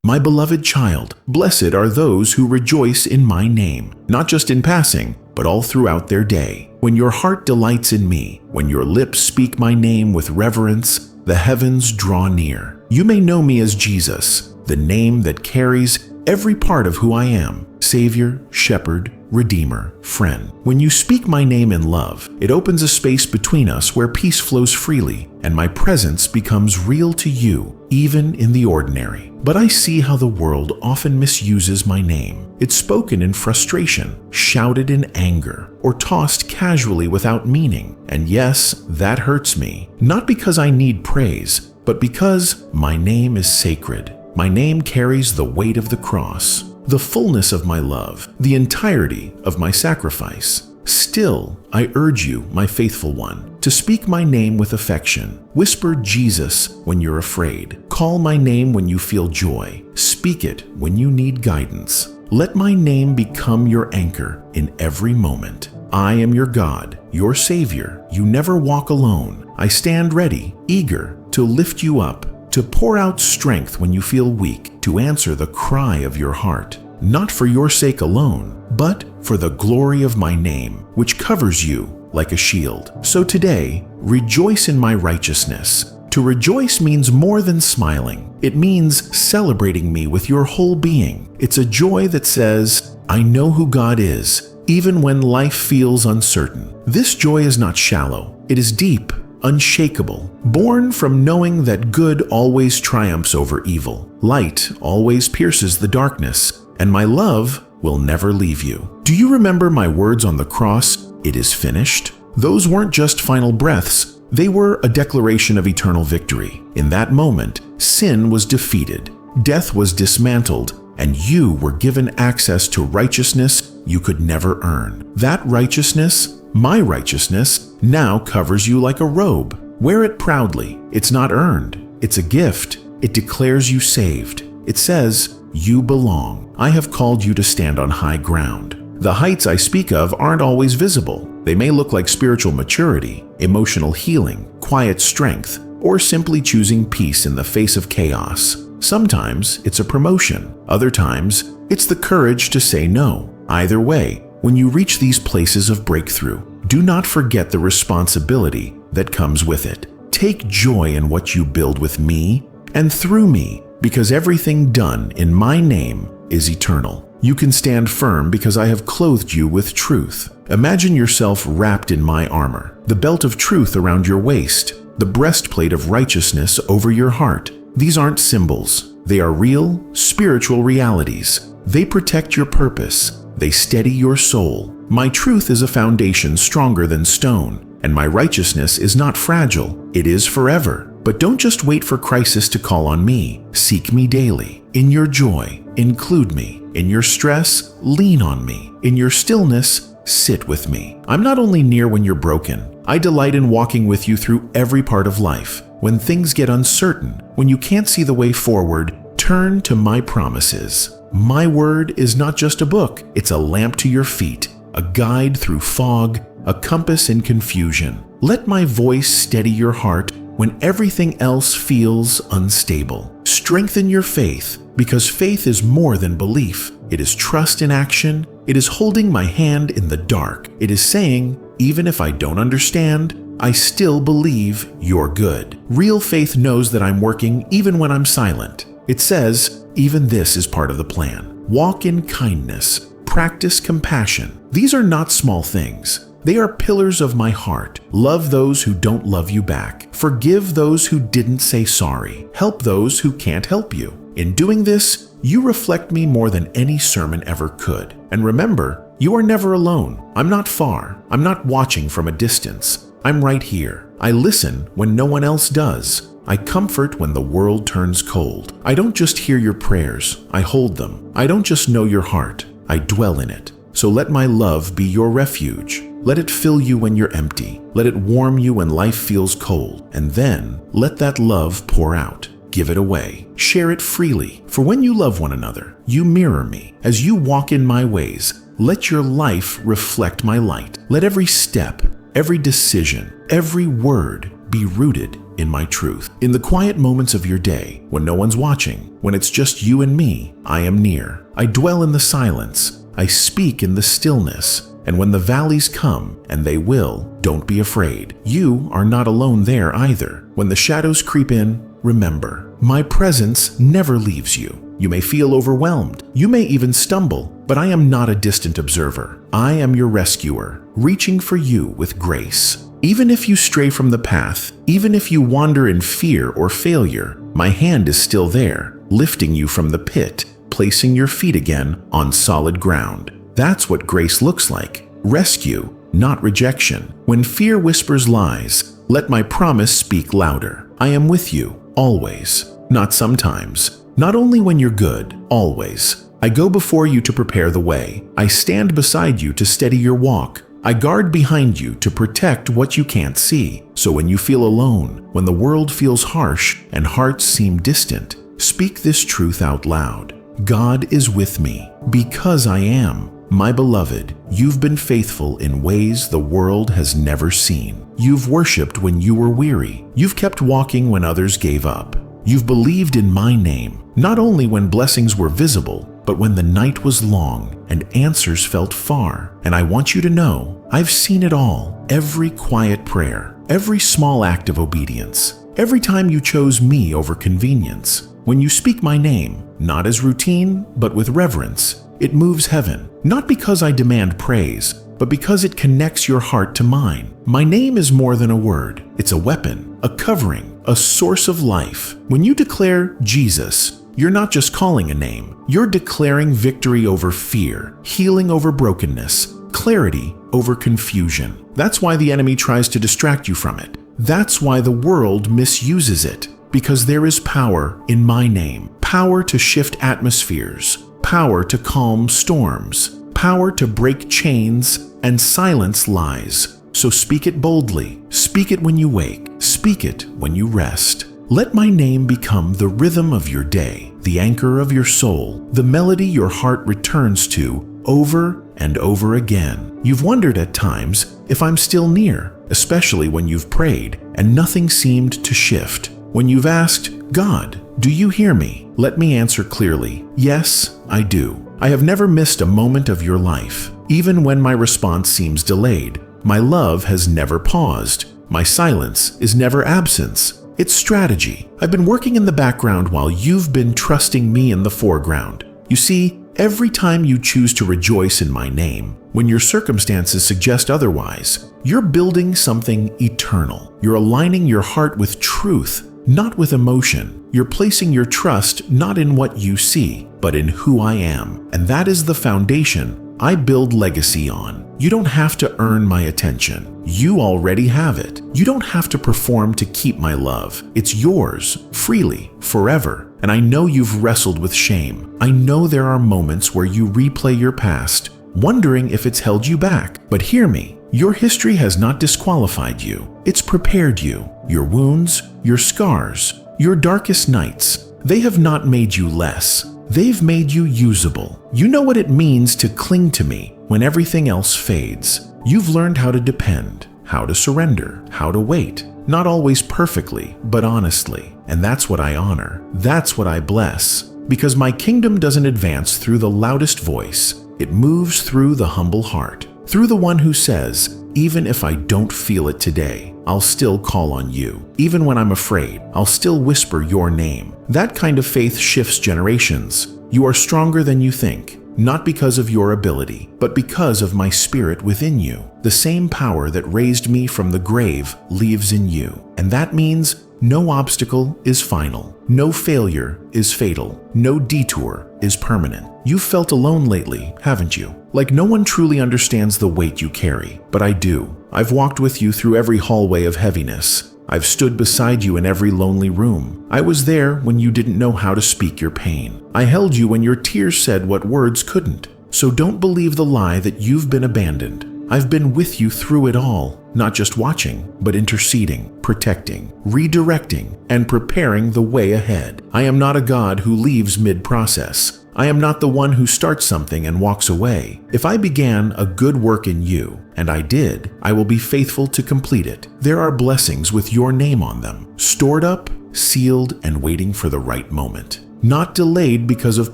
My beloved child, blessed are those who rejoice in my name, not just in passing, but all throughout their day. When your heart delights in me, when your lips speak my name with reverence, the heavens draw near. You may know me as Jesus, the name that carries every part of who I am: Savior, Shepherd, Redeemer, Friend. When you speak my name in love, it opens a space between us where peace flows freely, and my presence becomes real to you, even in the ordinary. But I see how the world often misuses my name. It's spoken in frustration, shouted in anger, or tossed casually without meaning. And yes, that hurts me. Not because I need praise, but because my name is sacred. My name carries the weight of the cross, the fullness of my love, the entirety of my sacrifice. Still, I urge you, my faithful one, to speak my name with affection. Whisper Jesus when you're afraid. Call my name when you feel joy. Speak it when you need guidance. Let my name become your anchor in every moment. I am your God, your Savior. You never walk alone. I stand ready, eager to lift you up, to pour out strength when you feel weak, to answer the cry of your heart, not for your sake alone, but for the glory of my name, which covers you like a shield. So today, rejoice in my righteousness. To rejoice means more than smiling. It means celebrating me with your whole being. It's a joy that says, I know who God is, even when life feels uncertain. This joy is not shallow. It is deep, unshakable, born from knowing that good always triumphs over evil. Light always pierces the darkness, and my love will never leave you. Do you remember my words on the cross, "It is finished"? Those weren't just final breaths. They were a declaration of eternal victory. In that moment, sin was defeated, death was dismantled, and you were given access to righteousness you could never earn. That righteousness, my righteousness, now covers you like a robe. Wear it proudly. It's not earned. It's a gift. It declares you saved. It says, you belong. I have called you to stand on high ground. The heights I speak of aren't always visible. They may look like spiritual maturity, emotional healing, quiet strength, or simply choosing peace in the face of chaos. Sometimes it's a promotion. Other times, it's the courage to say no. Either way, when you reach these places of breakthrough, do not forget the responsibility that comes with it. Take joy in what you build with me and through me, because everything done in my name is eternal. You can stand firm because I have clothed you with truth. Imagine yourself wrapped in my armor, the belt of truth around your waist, the breastplate of righteousness over your heart. These aren't symbols. They are real, spiritual realities. They protect your purpose. They steady your soul. My truth is a foundation stronger than stone, and my righteousness is not fragile. It is forever. But don't just wait for crisis to call on me. Seek me daily. In your joy, include me. In your stress, lean on me. In your stillness, sit with me. I'm not only near when you're broken. I delight in walking with you through every part of life. When things get uncertain, when you can't see the way forward, turn to my promises. My word is not just a book. It's a lamp to your feet, a guide through fog, a compass in confusion. Let my voice steady your heart when everything else feels unstable. Strengthen your faith, because faith is more than belief. It is trust in action. It is holding my hand in the dark. It is saying, even if I don't understand, I still believe you're good. Real faith knows that I'm working even when I'm silent. It says, even this is part of the plan. Walk in kindness. Practice compassion. These are not small things. They are pillars of my heart. Love those who don't love you back. Forgive those who didn't say sorry. Help those who can't help you. In doing this, you reflect me more than any sermon ever could. And remember, you are never alone. I'm not far. I'm not watching from a distance. I'm right here. I listen when no one else does. I comfort when the world turns cold. I don't just hear your prayers. I hold them. I don't just know your heart. I dwell in it. So let my love be your refuge. Let it fill you when you're empty. Let it warm you when life feels cold. And then let that love pour out. Give it away. Share it freely. For when you love one another, you mirror me. As you walk in my ways, let your life reflect my light. Let every step, every decision, every word be rooted in my truth. In the quiet moments of your day, when no one's watching, when it's just you and me, I am near. I dwell in the silence. I speak in the stillness. And when the valleys come, and they will, don't be afraid. You are not alone there either. When the shadows creep in, remember, my presence never leaves you. You may feel overwhelmed. You may even stumble, but I am not a distant observer. I am your rescuer, reaching for you with grace. Even if you stray from the path, even if you wander in fear or failure, my hand is still there, lifting you from the pit, placing your feet again on solid ground. That's what grace looks like. Rescue, not rejection. When fear whispers lies, let my promise speak louder. I am with you, always. Not sometimes. Not only when you're good, always. I go before you to prepare the way. I stand beside you to steady your walk. I guard behind you to protect what you can't see. So when you feel alone, when the world feels harsh and hearts seem distant, speak this truth out loud. God is with me because I am. My beloved, you've been faithful in ways the world has never seen. You've worshipped when you were weary. You've kept walking when others gave up. You've believed in my name, not only when blessings were visible, but when the night was long and answers felt far. And I want you to know, I've seen it all. Every quiet prayer, every small act of obedience, every time you chose me over convenience. When you speak my name, not as routine, but with reverence, it moves heaven, not because I demand praise, but because it connects your heart to mine. My name is more than a word. It's a weapon, a covering, a source of life. When you declare Jesus, you're not just calling a name. You're declaring victory over fear, healing over brokenness, clarity over confusion. That's why the enemy tries to distract you from it. That's why the world misuses it. Because there is power in my name. Power to shift atmospheres. Power to calm storms, power to break chains and silence lies. So speak it boldly, speak it when you wake, speak it when you rest. Let my name become the rhythm of your day, the anchor of your soul, the melody your heart returns to over and over again. You've wondered at times if I'm still near, especially when you've prayed and nothing seemed to shift. When you've asked, God, do you hear me? Let me answer clearly. Yes, I do. I have never missed a moment of your life. Even when my response seems delayed, my love has never paused. My silence is never absence. It's strategy. I've been working in the background while you've been trusting me in the foreground. You see, every time you choose to rejoice in my name, when your circumstances suggest otherwise, you're building something eternal. You're aligning your heart with truth, not with emotion. You're placing your trust not in what you see, but in who I am. And that is the foundation I build legacy on. You don't have to earn my attention. You already have it. You don't have to perform to keep my love. It's yours, freely, forever. And I know you've wrestled with shame. I know there are moments where you replay your past, wondering if it's held you back. But hear me. Your history has not disqualified you. It's prepared you. Your wounds, your scars, your darkest nights, they have not made you less. They've made you usable. You know what it means to cling to me when everything else fades. You've learned how to depend, how to surrender, how to wait. Not always perfectly, but honestly. And that's what I honor. That's what I bless. Because my kingdom doesn't advance through the loudest voice. It moves through the humble heart. Through the one who says, even if I don't feel it today, I'll still call on you. Even when I'm afraid, I'll still whisper your name. That kind of faith shifts generations. You are stronger than you think, not because of your ability, but because of my spirit within you. The same power that raised me from the grave lives in you. And that means no obstacle is final. No failure is fatal. No detour is permanent. You've felt alone lately, haven't you? Like no one truly understands the weight you carry, but I do. I've walked with you through every hallway of heaviness. I've stood beside you in every lonely room. I was there when you didn't know how to speak your pain. I held you when your tears said what words couldn't. So don't believe the lie that you've been abandoned. I've been with you through it all, not just watching, but interceding, protecting, redirecting, and preparing the way ahead. I am not a God who leaves mid-process. I am not the one who starts something and walks away. If I began a good work in you, and I did, I will be faithful to complete it. There are blessings with your name on them, stored up, sealed, and waiting for the right moment. Not delayed because of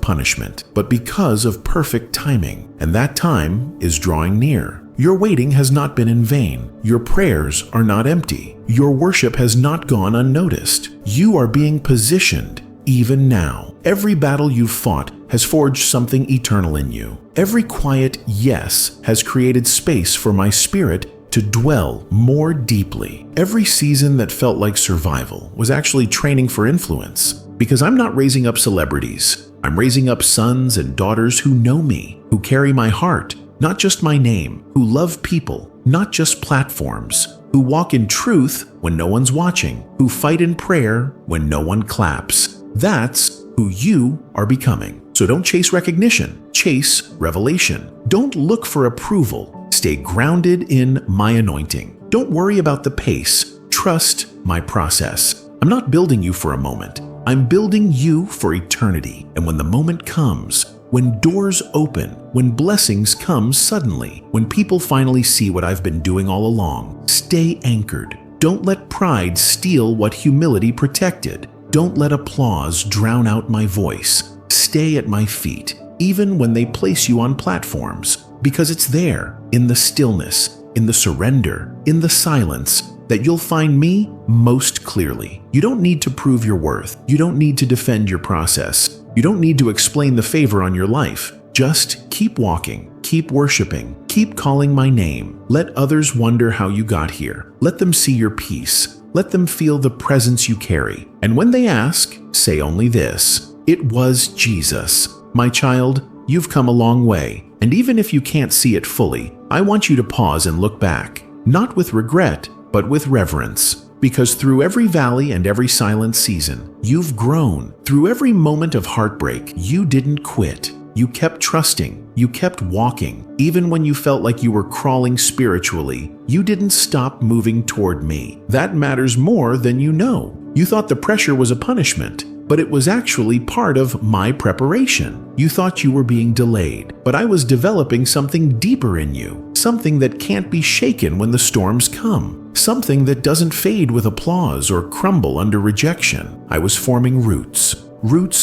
punishment, but because of perfect timing, and that time is drawing near. Your waiting has not been in vain. Your prayers are not empty. Your worship has not gone unnoticed. You are being positioned even now. Every battle you've fought has forged something eternal in you. Every quiet yes has created space for my spirit to dwell more deeply. Every season that felt like survival was actually training for influence. Because I'm not raising up celebrities. I'm raising up sons and daughters who know me, who carry my heart, not just my name, who love people, not just platforms, who walk in truth when no one's watching, who fight in prayer when no one claps. That's who you are becoming. So don't chase recognition, chase revelation. Don't look for approval. Stay grounded in my anointing. Don't worry about the pace. Trust my process. I'm not building you for a moment. I'm building you for eternity. And when the moment comes, when doors open, when blessings come suddenly, when people finally see what I've been doing all along, stay anchored. Don't let pride steal what humility protected. Don't let applause drown out my voice. Stay at my feet, even when they place you on platforms, because it's there, in the stillness, in the surrender, in the silence, that you'll find me most clearly. You don't need to prove your worth. You don't need to defend your process. You don't need to explain the favor on your life. Just keep walking, keep worshiping, keep calling my name. Let others wonder how you got here. Let them see your peace. Let them feel the presence you carry. And when they ask, say only this: it was Jesus. My child, you've come a long way. And even if you can't see it fully, I want you to pause and look back, not with regret, but with reverence. Because through every valley and every silent season, you've grown. Through every moment of heartbreak, you didn't quit. You kept trusting. You kept walking. Even when you felt like you were crawling spiritually, you didn't stop moving toward me. That matters more than you know. You thought the pressure was a punishment, but it was actually part of my preparation. You thought you were being delayed, but I was developing something deeper in you, something that can't be shaken when the storms come, something that doesn't fade with applause or crumble under rejection. I was forming roots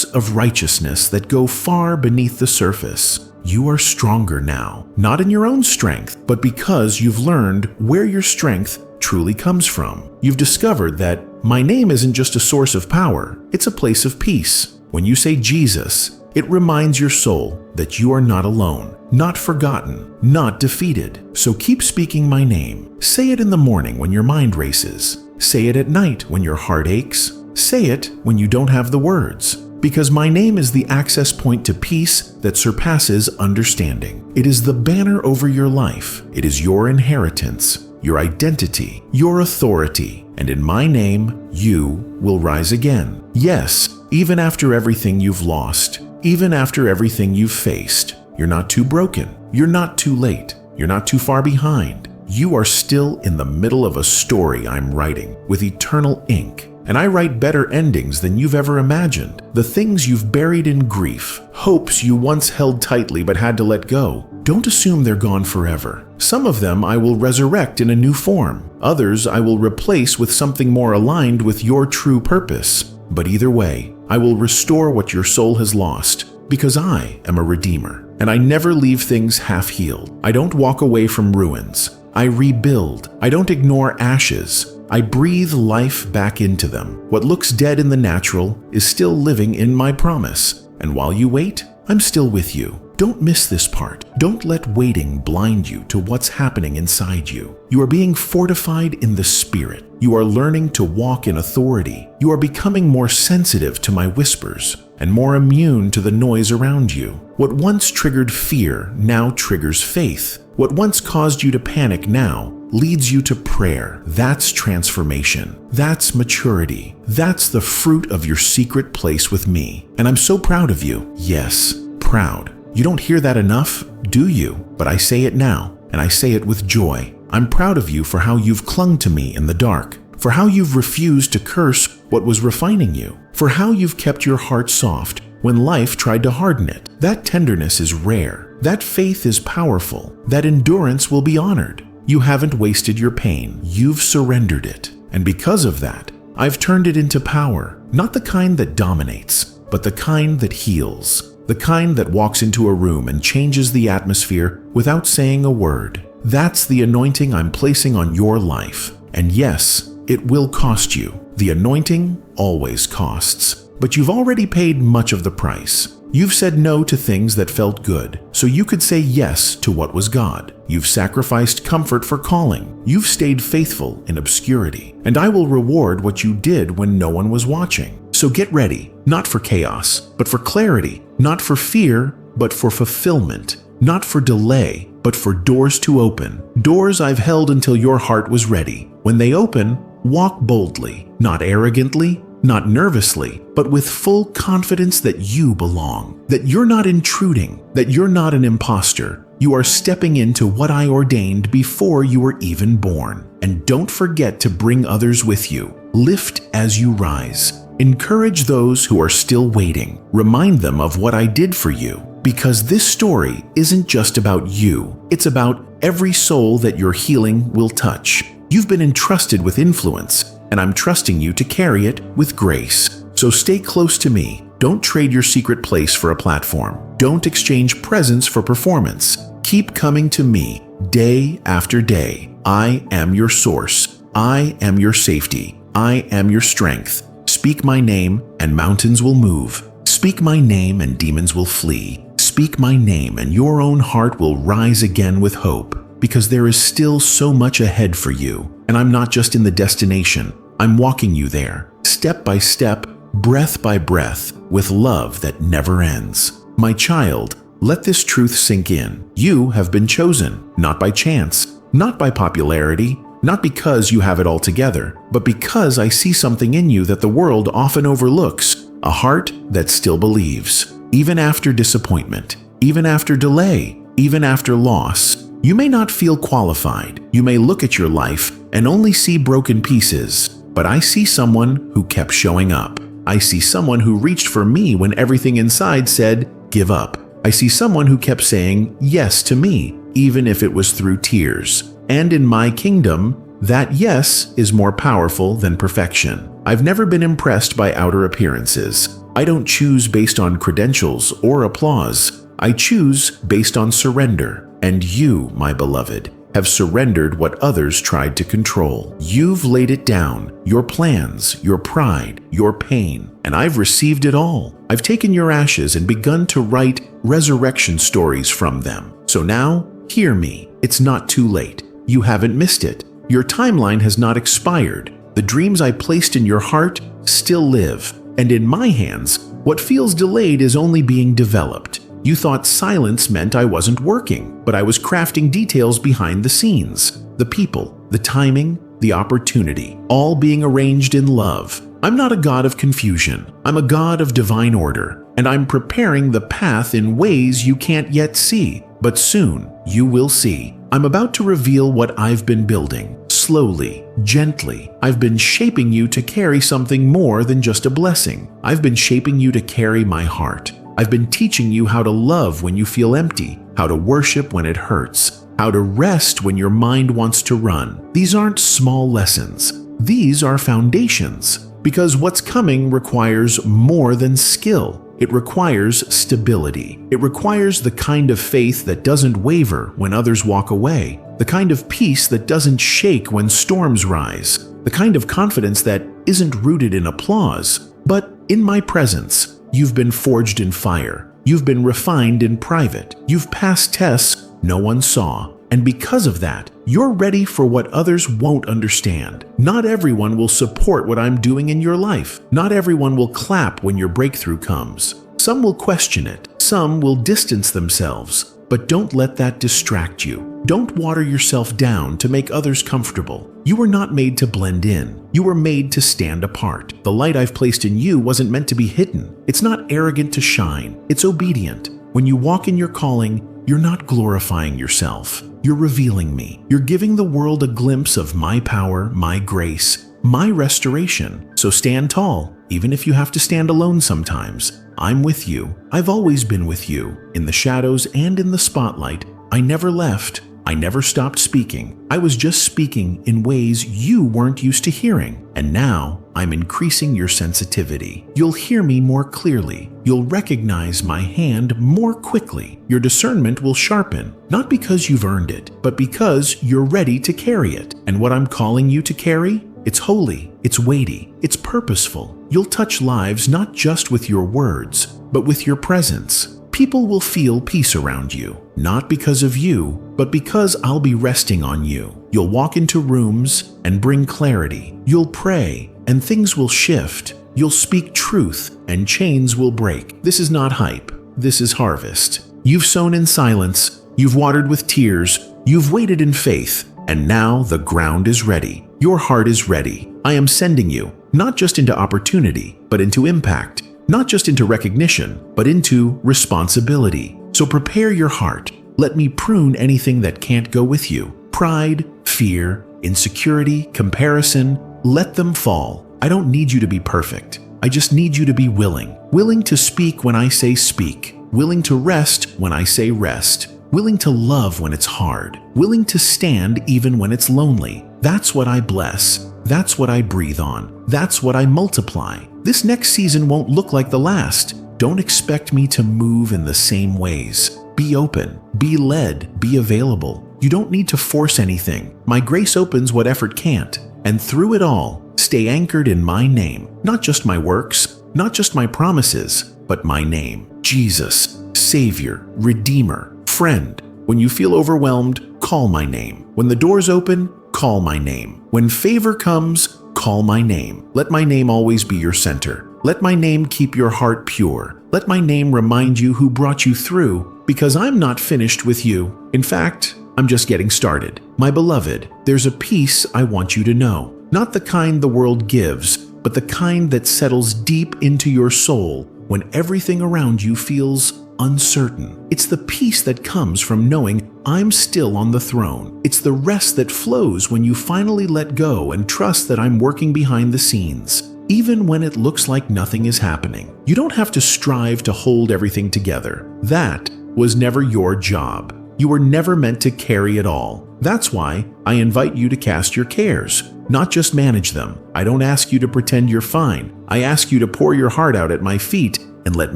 of righteousness that go far beneath the surface. You are stronger now, not in your own strength, but because you've learned where your strength truly comes from. You've discovered that my name isn't just a source of power, it's a place of peace. When you say Jesus, it reminds your soul that you are not alone, not forgotten, not defeated. So keep speaking my name. Say it in the morning when your mind races. Say it at night when your heart aches. Say it when you don't have the words. Because my name is the access point to peace that surpasses understanding. It is the banner over your life. It is your inheritance, your identity, your authority. And in my name, you will rise again. Yes, even after everything you've lost, even after everything you've faced, you're not too broken. You're not too late. You're not too far behind. You are still in the middle of a story I'm writing with eternal ink. And I write better endings than you've ever imagined. The things you've buried in grief, hopes you once held tightly but had to let go, don't assume they're gone forever. Some of them I will resurrect in a new form. Others I will replace with something more aligned with your true purpose. But either way, I will restore what your soul has lost, because I am a redeemer. And I never leave things half-healed. I don't walk away from ruins. I rebuild. I don't ignore ashes. I breathe life back into them. What looks dead in the natural is still living in my promise. And while you wait, I'm still with you. Don't miss this part. Don't let waiting blind you to what's happening inside you. You are being fortified in the Spirit. You are learning to walk in authority. You are becoming more sensitive to my whispers and more immune to the noise around you. What once triggered fear now triggers faith. What once caused you to panic now leads you to prayer. That's transformation. That's maturity. That's the fruit of your secret place with me. And I'm so proud of you. Yes, proud. You don't hear that enough, do you? But I say it now, and I say it with joy. I'm proud of you for how you've clung to me in the dark, for how you've refused to curse what was refining you, for how you've kept your heart soft when life tried to harden it. That tenderness is rare. That faith is powerful. That endurance will be honored. You haven't wasted your pain. You've surrendered it. And because of that, I've turned it into power. Not the kind that dominates, but the kind that heals. The kind that walks into a room and changes the atmosphere without saying a word. That's the anointing I'm placing on your life. And yes, it will cost you. The anointing always costs. But you've already paid much of the price. You've said no to things that felt good, so you could say yes to what was God. You've sacrificed comfort for calling. You've stayed faithful in obscurity. And I will reward what you did when no one was watching. So get ready, not for chaos, but for clarity. Not for fear, but for fulfillment. Not for delay, but for doors to open. Doors I've held until your heart was ready. When they open, walk boldly, not arrogantly, not nervously, but with full confidence that you belong, that you're not intruding, that you're not an imposter. You are stepping into what I ordained before you were even born. And don't forget to bring others with you. Lift as you rise. Encourage those who are still waiting. Remind them of what I did for you. Because this story isn't just about you. It's about every soul that your healing will touch. You've been entrusted with influence, and I'm trusting you to carry it with grace. So stay close to me. Don't trade your secret place for a platform. Don't exchange presence for performance. Keep coming to me day after day. I am your source. I am your safety. I am your strength. Speak my name and mountains will move. Speak my name and demons will flee. Speak my name and your own heart will rise again with hope, because there is still so much ahead for you. And I'm not just in the destination. I'm walking you there, step by step, breath by breath, with love that never ends. My child, let this truth sink in. You have been chosen, not by chance, not by popularity, not because you have it all together, but because I see something in you that the world often overlooks, a heart that still believes. Even after disappointment, even after delay, even after loss, you may not feel qualified. You may look at your life and only see broken pieces, but I see someone who kept showing up. I see someone who reached for me when everything inside said, give up. I see someone who kept saying yes to me, even if it was through tears. And in my kingdom, that yes is more powerful than perfection. I've never been impressed by outer appearances. I don't choose based on credentials or applause. I choose based on surrender. And you, my beloved, have surrendered what others tried to control. You've laid it down, your plans, your pride, your pain, and I've received it all. I've taken your ashes and begun to write resurrection stories from them. So now, hear me. It's not too late. You haven't missed it. Your timeline has not expired. The dreams I placed in your heart still live. And in my hands, what feels delayed is only being developed. You thought silence meant I wasn't working, but I was crafting details behind the scenes. The people, the timing, the opportunity, all being arranged in love. I'm not a God of confusion. I'm a God of divine order, and I'm preparing the path in ways you can't yet see, but soon you will see. I'm about to reveal what I've been building. Slowly, gently, I've been shaping you to carry something more than just a blessing. I've been shaping you to carry my heart. I've been teaching you how to love when you feel empty, how to worship when it hurts, how to rest when your mind wants to run. These aren't small lessons. These are foundations. Because what's coming requires more than skill. It requires stability. It requires the kind of faith that doesn't waver when others walk away, the kind of peace that doesn't shake when storms rise, the kind of confidence that isn't rooted in applause, but in my presence. You've been forged in fire. You've been refined in private. You've passed tests no one saw. And because of that, you're ready for what others won't understand. Not everyone will support what I'm doing in your life. Not everyone will clap when your breakthrough comes. Some will question it. Some will distance themselves. But don't let that distract you. Don't water yourself down to make others comfortable. You were not made to blend in. You were made to stand apart. The light I've placed in you wasn't meant to be hidden. It's not arrogant to shine. It's obedient. When you walk in your calling, you're not glorifying yourself. You're revealing me. You're giving the world a glimpse of my power, my grace, my restoration. So stand tall, even if you have to stand alone sometimes. I'm with you. I've always been with you. In the shadows and in the spotlight, I never left. I never stopped speaking. I was just speaking in ways you weren't used to hearing. And now I'm increasing your sensitivity. You'll hear me more clearly. You'll recognize my hand more quickly. Your discernment will sharpen, not because you've earned it, but because you're ready to carry it. And what I'm calling you to carry? It's holy, it's weighty, it's purposeful. You'll touch lives not just with your words, but with your presence. People will feel peace around you, not because of you, but because I'll be resting on you. You'll walk into rooms and bring clarity. You'll pray and things will shift. You'll speak truth and chains will break. This is not hype. This is harvest. You've sown in silence. You've watered with tears. You've waited in faith. And now the ground is ready. Your heart is ready. I am sending you, not just into opportunity, but into impact. Not just into recognition, but into responsibility. So prepare your heart. Let me prune anything that can't go with you. Pride, fear, insecurity, comparison, let them fall. I don't need you to be perfect. I just need you to be willing. Willing to speak when I say speak. Willing to rest when I say rest. Willing to love when it's hard. Willing to stand even when it's lonely. That's what I bless. That's what I breathe on. That's what I multiply. This next season won't look like the last. Don't expect me to move in the same ways. Be open, be led, be available. You don't need to force anything. My grace opens what effort can't. And through it all, stay anchored in my name. Not just my works, not just my promises, but my name. Jesus, Savior, Redeemer, Friend. When you feel overwhelmed, call my name. When the doors open, call my name. When favor comes, call my name. Let my name always be your center. Let my name keep your heart pure. Let my name remind you who brought you through, because I'm not finished with you. In fact, I'm just getting started. My beloved, there's a peace I want you to know. Not the kind the world gives, but the kind that settles deep into your soul when everything around you feels uncertain. It's the peace that comes from knowing I'm still on the throne. It's the rest that flows when you finally let go and trust that I'm working behind the scenes, even when it looks like nothing is happening. You don't have to strive to hold everything together. That was never your job. You were never meant to carry it all. That's why I invite you to cast your cares, not just manage them. I don't ask you to pretend you're fine. I ask you to pour your heart out at my feet and let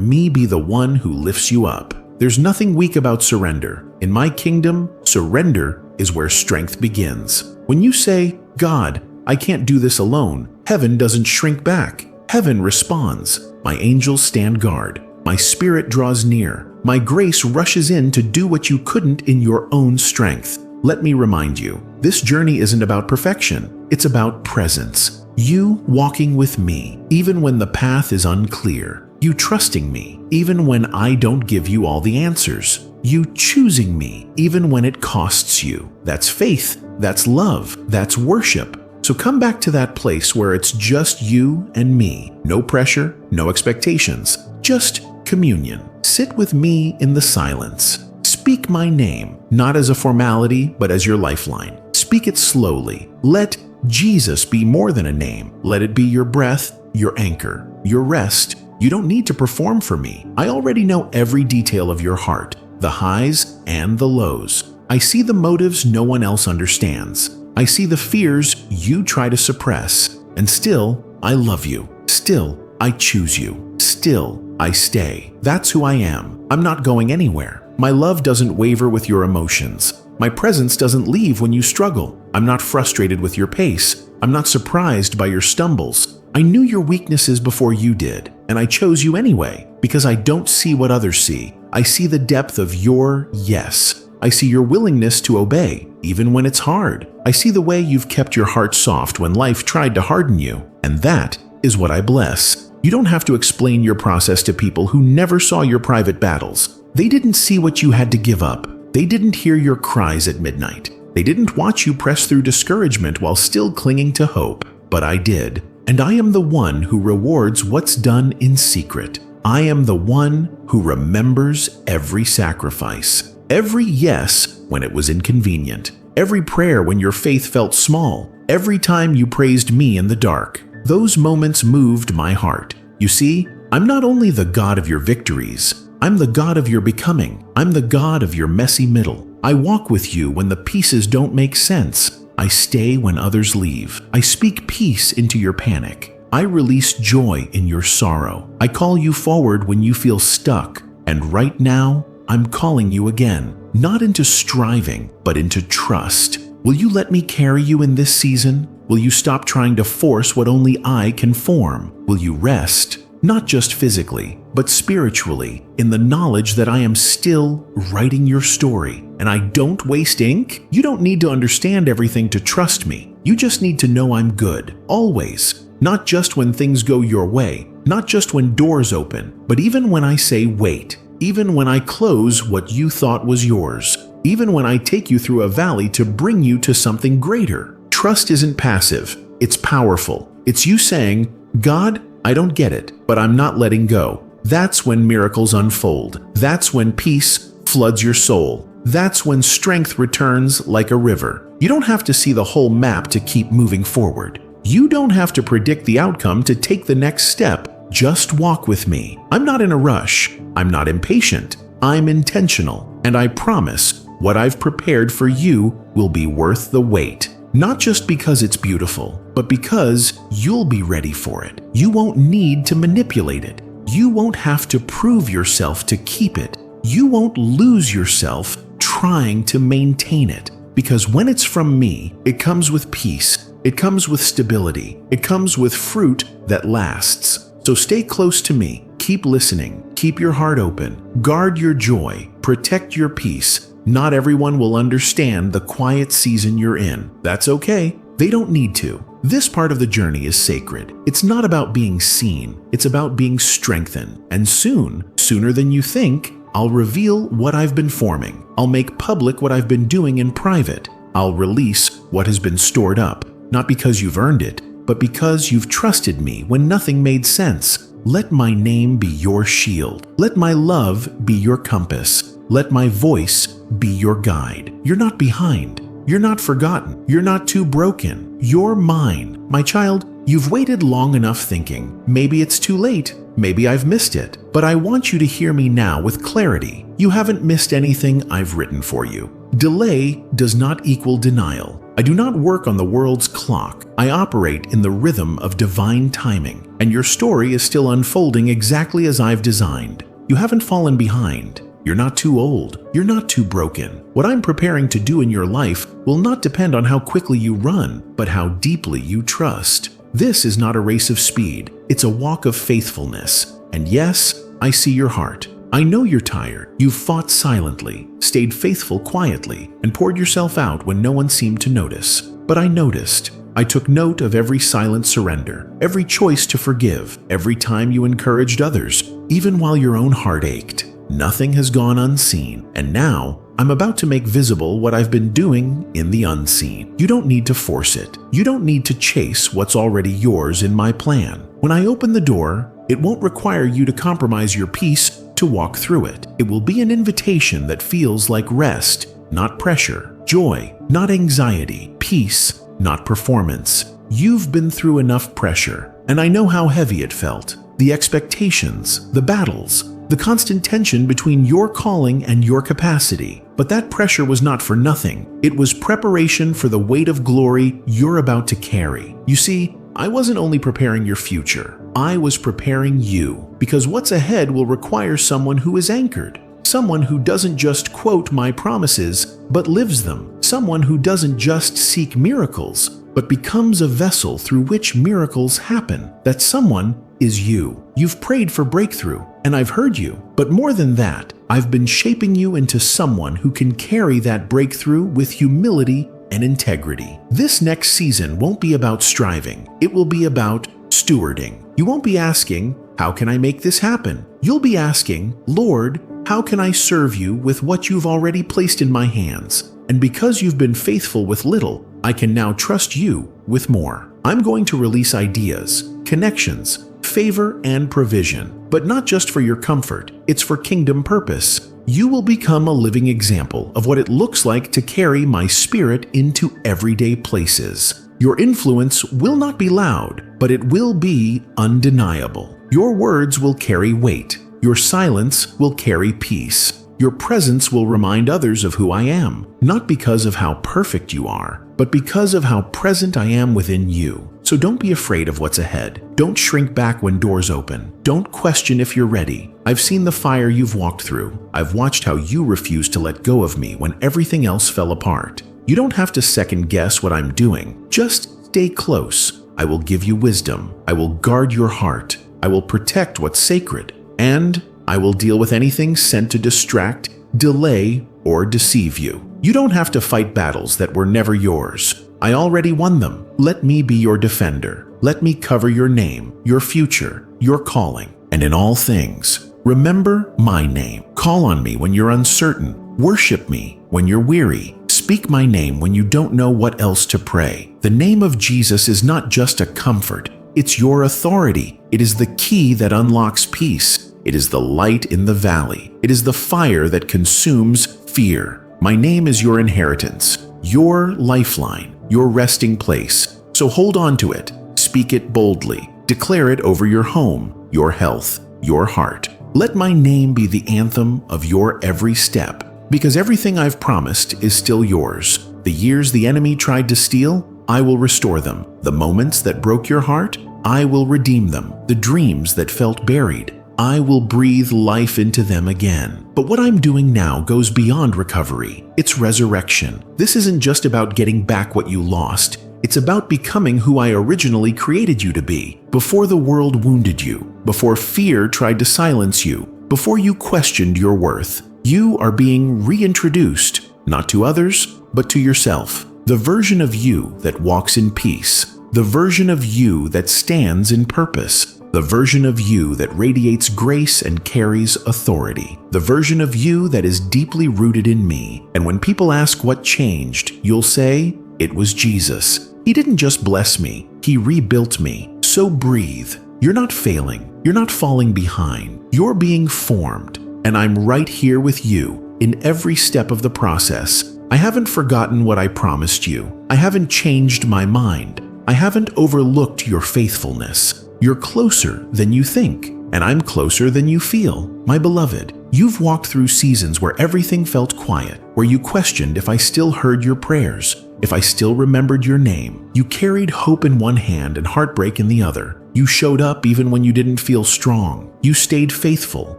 me be the one who lifts you up. There's nothing weak about surrender. In my kingdom, surrender is where strength begins. When you say, God, I can't do this alone, heaven doesn't shrink back. Heaven responds. My angels stand guard. My spirit draws near. My grace rushes in to do what you couldn't in your own strength. Let me remind you, this journey isn't about perfection. It's about presence. You walking with me, even when the path is unclear. You trusting me, even when I don't give you all the answers. You choosing me, even when it costs you. That's faith. That's love. That's worship. So come back to that place where it's just you and me. No pressure, no expectations, just communion. Sit with me in the silence. Speak my name, not as a formality, but as your lifeline. Speak it slowly. Let Jesus be more than a name. Let it be your breath, your anchor, your rest. You don't need to perform for me. I already know every detail of your heart, the highs and the lows. I see the motives no one else understands. I see the fears you try to suppress. And still, I love you. Still, I choose you. Still, I stay. That's who I am. I'm not going anywhere. My love doesn't waver with your emotions. My presence doesn't leave when you struggle. I'm not frustrated with your pace. I'm not surprised by your stumbles. I knew your weaknesses before you did, and I chose you anyway, because I don't see what others see. I see the depth of your yes. I see your willingness to obey, even when it's hard. I see the way you've kept your heart soft when life tried to harden you, and that is what I bless. You don't have to explain your process to people who never saw your private battles. They didn't see what you had to give up. They didn't hear your cries at midnight. They didn't watch you press through discouragement while still clinging to hope. But I did. And I am the one who rewards what's done in secret. I am the one who remembers every sacrifice. Every yes when it was inconvenient. Every prayer when your faith felt small. Every time you praised me in the dark. Those moments moved my heart. You see, I'm not only the God of your victories, I'm the God of your becoming. I'm the God of your messy middle. I walk with you when the pieces don't make sense. I stay when others leave. I speak peace into your panic. I release joy in your sorrow. I call you forward when you feel stuck. And right now, I'm calling you again, not into striving, but into trust. Will you let me carry you in this season? Will you stop trying to force what only I can form? Will you rest, not just physically, but spiritually, in the knowledge that I am still writing your story and I don't waste ink? You don't need to understand everything to trust me. You just need to know I'm good, always. Not just when things go your way, not just when doors open, but even when I say wait, even when I close what you thought was yours, even when I take you through a valley to bring you to something greater. Trust isn't passive, it's powerful. It's you saying, God, I don't get it, but I'm not letting go. That's when miracles unfold. That's when peace floods your soul. That's when strength returns like a river. You don't have to see the whole map to keep moving forward. You don't have to predict the outcome to take the next step. Just walk with me. I'm not in a rush. I'm not impatient. I'm intentional. And I promise, what I've prepared for you will be worth the wait. Not just because it's beautiful, but because you'll be ready for it. You won't need to manipulate it. You won't have to prove yourself to keep it. You won't lose yourself trying to maintain it. Because when it's from me, it comes with peace. It comes with stability. It comes with fruit that lasts. So stay close to me. Keep listening. Keep your heart open. Guard your joy. Protect your peace. Not everyone will understand the quiet season you're in. That's okay. They don't need to. This part of the journey is sacred. It's not about being seen. It's about being strengthened. And soon, sooner than you think, I'll reveal what I've been forming. I'll make public what I've been doing in private. I'll release what has been stored up. Not because you've earned it, but because you've trusted me when nothing made sense. Let my name be your shield. Let my love be your compass. Let my voice be your guide. You're not behind. You're not forgotten. You're not too broken. You're mine. My child, you've waited long enough thinking, maybe it's too late. Maybe I've missed it. But I want you to hear me now with clarity. You haven't missed anything I've written for you. Delay does not equal denial. I do not work on the world's clock. I operate in the rhythm of divine timing. And your story is still unfolding exactly as I've designed. You haven't fallen behind. You're not too old. You're not too broken. What I'm preparing to do in your life will not depend on how quickly you run, but how deeply you trust. This is not a race of speed. It's a walk of faithfulness. And yes, I see your heart. I know you're tired. You've fought silently, stayed faithful quietly, and poured yourself out when no one seemed to notice. But I noticed. I took note of every silent surrender, every choice to forgive, every time you encouraged others, even while your own heart ached. Nothing has gone unseen, and now I'm about to make visible what I've been doing in the unseen. You don't need to force it. You don't need to chase what's already yours in my plan. When I open the door, it won't require you to compromise your peace to walk through it. It will be an invitation that feels like rest, not pressure, joy, not anxiety, peace, not performance. You've been through enough pressure, and I know how heavy it felt. The expectations, the battles, the constant tension between your calling and your capacity. But that pressure was not for nothing. It was preparation for the weight of glory you're about to carry. You see, I wasn't only preparing your future, I was preparing you. Because what's ahead will require someone who is anchored. Someone who doesn't just quote my promises, but lives them. Someone who doesn't just seek miracles, but becomes a vessel through which miracles happen. That someone is you. You've prayed for breakthrough, and I've heard you. But more than that, I've been shaping you into someone who can carry that breakthrough with humility and integrity. This next season won't be about striving. It will be about stewarding. You won't be asking, how can I make this happen? You'll be asking, Lord, how can I serve you with what you've already placed in my hands? And because you've been faithful with little, I can now trust you with more. I'm going to release ideas, connections, favor, and provision, but not just for your comfort. It's for kingdom purpose. You will become a living example of what it looks like to carry my spirit into everyday places. Your influence will not be loud, but it will be undeniable. Your words will carry weight. Your silence will carry peace. Your presence will remind others of who I am, not because of how perfect you are, but because of how present I am within you. So don't be afraid of what's ahead. Don't shrink back when doors open. Don't question if you're ready. I've seen the fire you've walked through. I've watched how you refused to let go of me when everything else fell apart. You don't have to second guess what I'm doing. Just stay close. I will give you wisdom. I will guard your heart. I will protect what's sacred. And I will deal with anything sent to distract, delay, or deceive you. You don't have to fight battles that were never yours. I already won them. Let me be your defender. Let me cover your name, your future, your calling. And in all things, remember my name. Call on me when you're uncertain. Worship me when you're weary. Speak my name when you don't know what else to pray. The name of Jesus is not just a comfort. It's your authority. It is the key that unlocks peace. It is the light in the valley. It is the fire that consumes fear. My name is your inheritance, your lifeline, your resting place. So hold on to it. Speak it boldly. Declare it over your home, your health, your heart. Let my name be the anthem of your every step, because everything I've promised is still yours. The years the enemy tried to steal, I will restore them. The moments that broke your heart, I will redeem them. The dreams that felt buried, I will breathe life into them again. But what I'm doing now goes beyond recovery. It's resurrection. This isn't just about getting back what you lost. It's about becoming who I originally created you to be. Before the world wounded you, before fear tried to silence you, before you questioned your worth, you are being reintroduced, not to others, but to yourself. The version of you that walks in peace. The version of you that stands in purpose. The version of you that radiates grace and carries authority. The version of you that is deeply rooted in me. And when people ask what changed, you'll say, it was Jesus. He didn't just bless me, He rebuilt me. So breathe. You're not failing. You're not falling behind. You're being formed. And I'm right here with you in every step of the process. I haven't forgotten what I promised you. I haven't changed my mind. I haven't overlooked your faithfulness. You're closer than you think, and I'm closer than you feel. My beloved, you've walked through seasons where everything felt quiet, where you questioned if I still heard your prayers, if I still remembered your name. You carried hope in one hand and heartbreak in the other. You showed up even when you didn't feel strong. You stayed faithful,